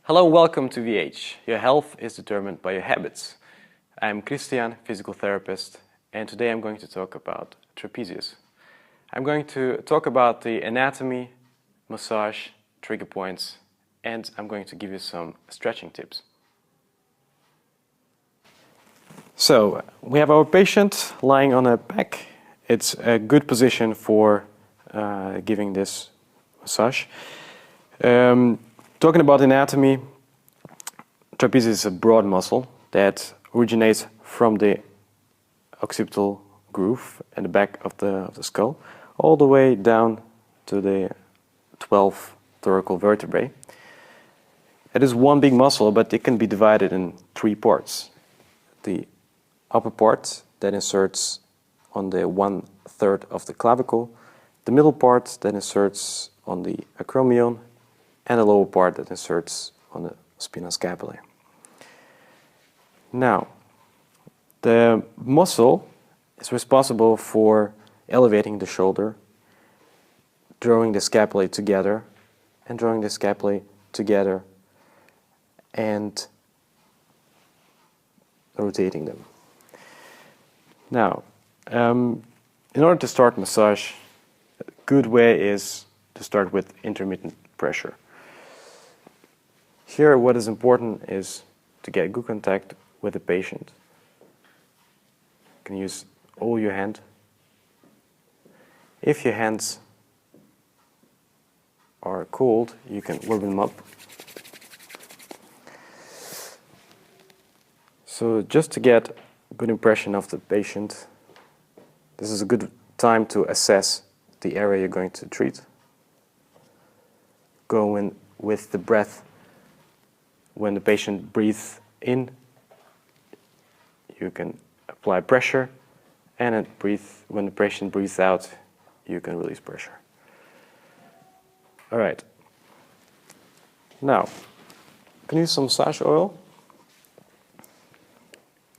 Hello and welcome to VH. Your health is determined by your habits. I'm Christian, physical therapist, and today I'm going to talk about trapezius. I'm going to talk about the anatomy, massage, trigger points, and I'm going to give you some stretching tips. So, we have our patient lying on a back. It's a good position for giving this massage. Talking about anatomy, trapezius is a broad muscle that originates from the occipital groove at the back of the skull, all the way down to the 12 thoracic vertebrae. It is one big muscle, but it can be divided in three parts. The upper part that inserts on the 1/3 of the clavicle, the middle part that inserts on the acromion, and the lower part that inserts on the spina scapulae. Now, the muscle is responsible for elevating the shoulder, drawing the scapulae together, and drawing the scapulae together, and rotating them. Now, in order to start massage, a good way is to start with intermittent pressure. Here, what is important is to get good contact with the patient. You can use all your hand. If your hands are cold, you can warm them up. So just to get a good impression of the patient, this is a good time to assess the area you're going to treat. Go in with the breath. When the patient breathes in, you can apply pressure, and when the patient breathes out, you can release pressure. All right. Now, you can use some massage oil.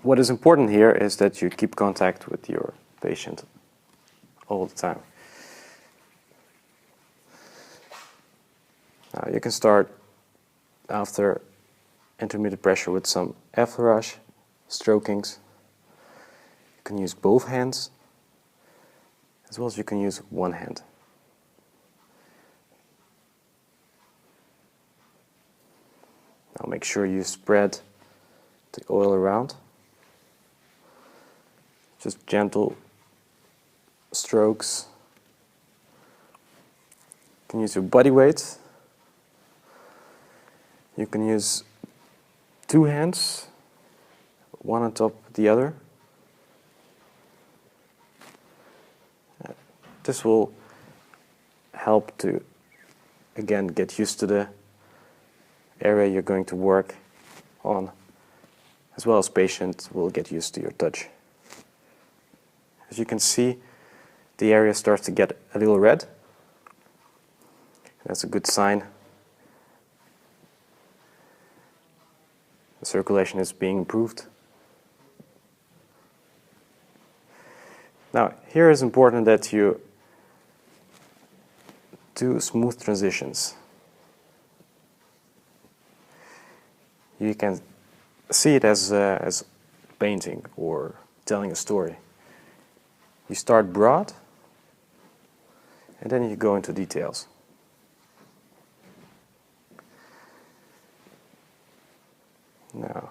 What is important here is that you keep contact with your patient all the time. Now, you can start after intermittent pressure with some effleurage, strokings. You can use both hands, as well as you can use one hand. Now make sure you spread the oil around. Just gentle strokes. You can use your body weight. You can use two hands, one on top of the other. This will help to, again, get used to the area you're going to work on, as well as patient will get used to your touch. As you can see, the area starts to get a little red. That's a good sign. The circulation is being improved. Now, here is important that you do smooth transitions. You can see it as painting or telling a story. You start broad, and then you go into details. Now,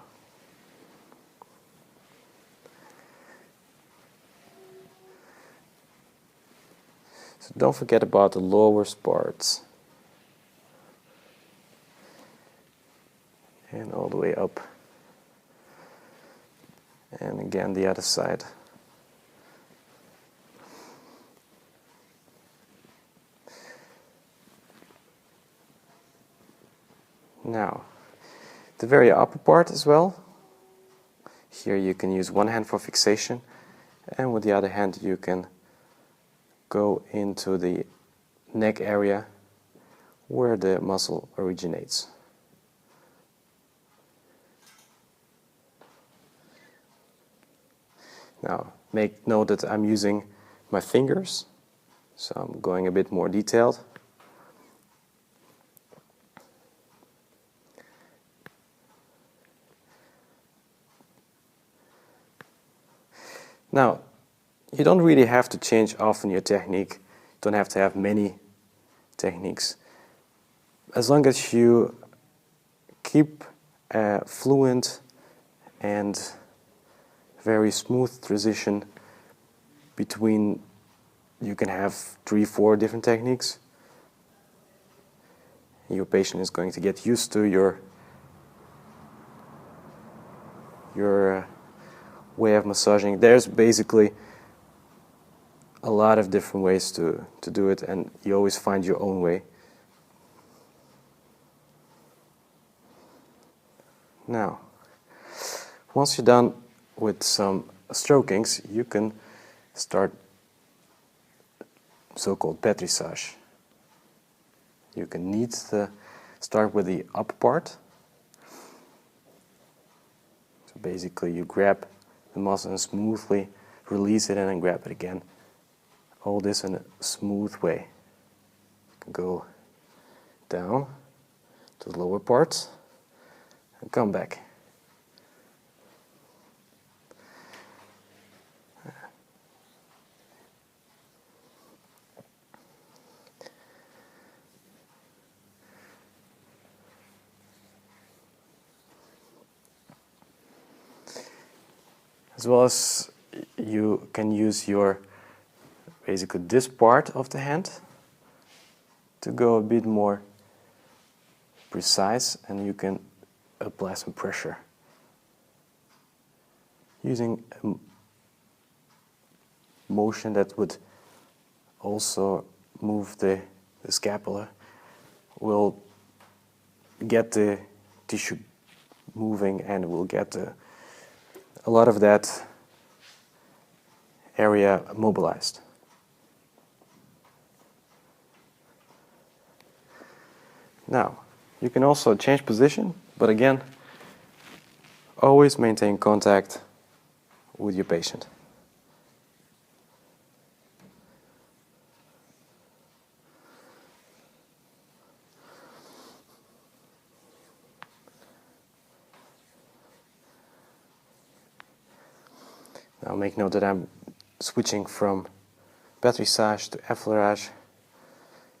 so don't forget about the lower parts. And all the way up. And again the other side. Now, the very upper part as well. Here you can use one hand for fixation, and with the other hand you can go into the neck area where the muscle originates. Now, make note that I'm using my fingers, so I'm going a bit more detailed. Now, you don't really have to change often your technique. You don't have to have many techniques. As long as you keep a fluent and very smooth transition between, you can have 3-4 different techniques. Your patient is going to get used to your way of massaging. There's basically a lot of different ways to do it, and you always find your own way. Now, once you're done with some strokings, you can start so-called Trapezius. You can need to start with the upper part. So basically you grab the muscle and smoothly release it and then grab it again. All this in a smooth way. You can go down to the lower parts and come back. As well as you can use your, basically this part of the hand to go a bit more precise, and you can apply some pressure using a motion that would also move the scapula, will get the tissue moving and will get a lot of that area mobilized. Now, you can also change position, but again, always maintain contact with your patient. Now make note that I'm switching from Trapezius to effleurage,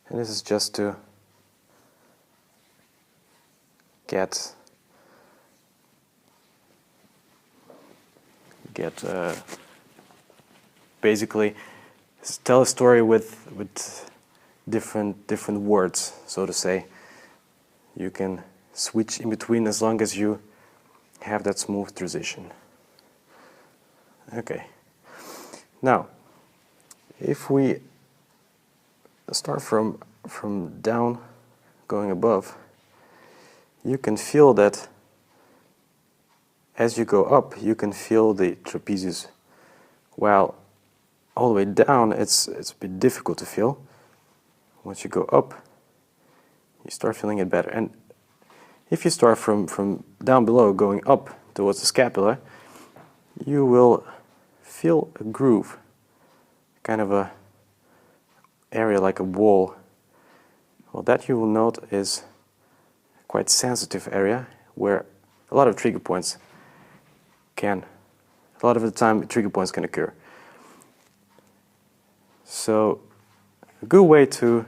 and this is just to get basically tell a story with different words, so to say. You can switch in between as long as you have that smooth transition. Okay. Now, if we start from down going above, you can feel that as you go up, you can feel the trapezius. While all the way down, it's a bit difficult to feel. Once you go up, you start feeling it better. And if you start from down below going up towards the scapula, you will feel a groove, kind of a area like a wall. Well, that you will note is a quite sensitive area where a lot of trigger points a lot of the time trigger points can occur. So a good way to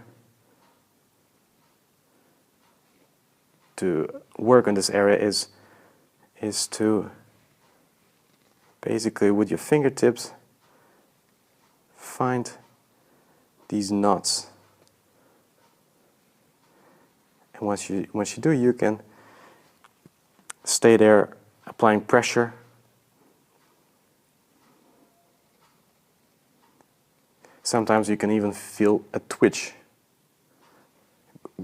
work on this area is to basically with your fingertips find these knots. And once you do, you can stay there applying pressure. Sometimes you can even feel a twitch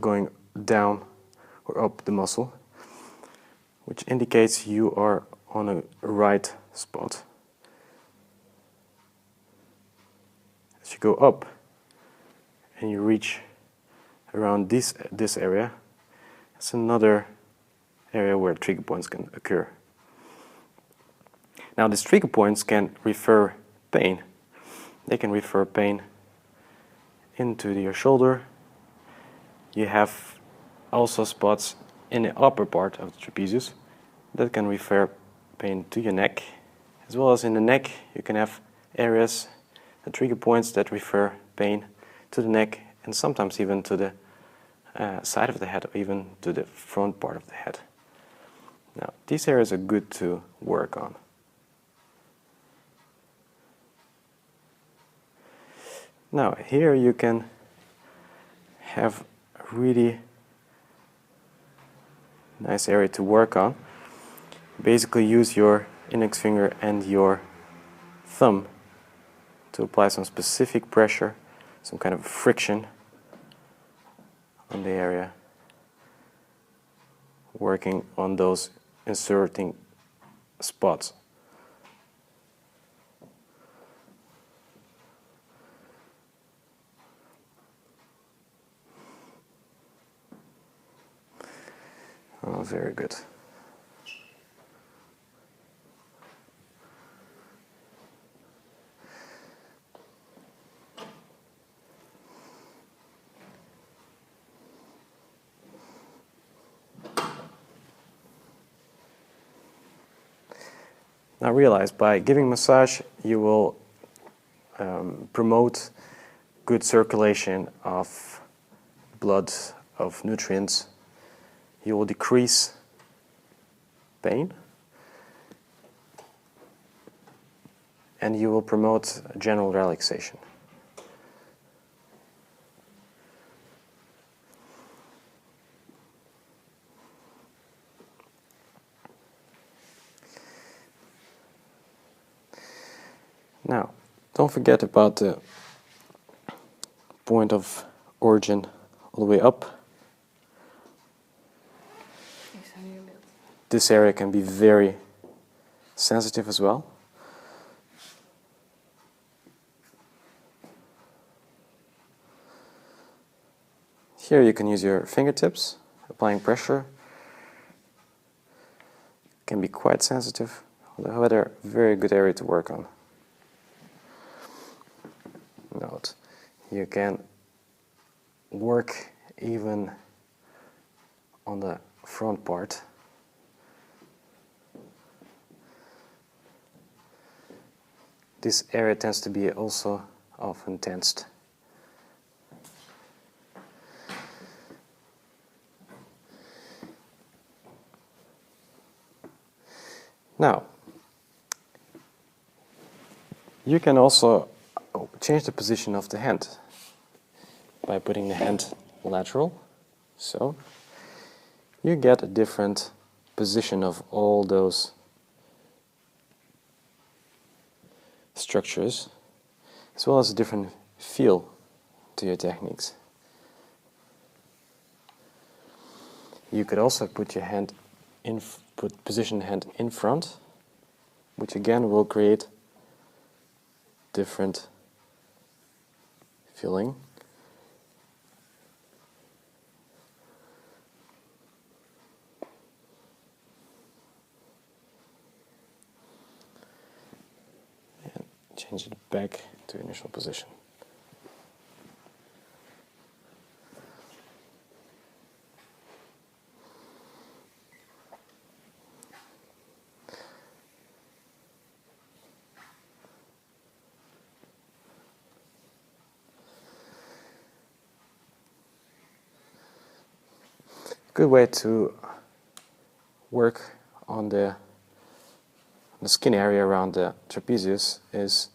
going down or up the muscle, which indicates you are on a right spot. As you go up and you reach around this area, it's another area where trigger points can occur. Now, these trigger points can refer pain. They can refer pain into your shoulder. You have also spots in the upper part of the trapezius that can refer pain to your neck. As well as in the neck, you can have areas, the trigger points that refer pain to the neck and sometimes even to the side of the head or even to the front part of the head. Now, these areas are good to work on. Now, here you can have a really nice area to work on. Basically use your index finger and your thumb to apply some specific pressure, some kind of friction on the area, working on those inserting spots. Oh, very good. Now realize, by giving massage, you will promote good circulation of blood, of nutrients. You will decrease pain, and you will promote general relaxation. Now, don't forget about the point of origin all the way up. This area can be very sensitive as well. Here you can use your fingertips, applying pressure. Can be quite sensitive, however, very good area to work on. Note, you can work even on the front part. This area tends to be also often tensed. Now, you can also change the position of the hand by putting the hand lateral, so you get a different position of all those structures, as well as a different feel to your techniques. You could also put your hand in, position the hand in front, which again will create different feeling. And change it back to initial position. Good way to work on the skin area around the trapezius is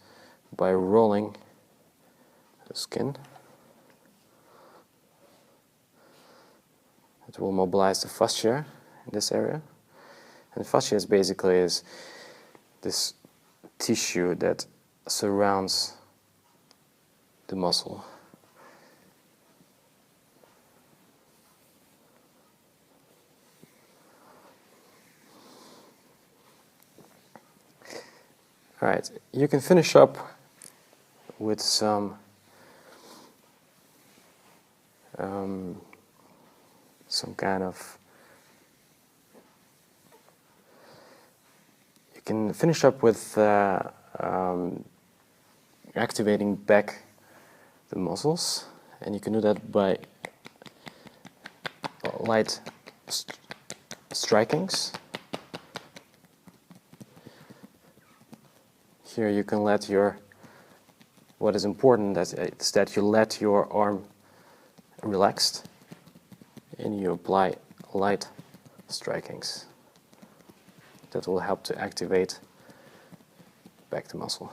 by rolling the skin. It will mobilize the fascia in this area. And the fascia is basically this tissue that surrounds the muscle. Alright, you can finish up with some kind of, you can finish up with activating back the muscles, and you can do that by light strikings. Here you can let your what is important is that you let your arm relaxed and you apply light strikings. That will help to activate back the muscle.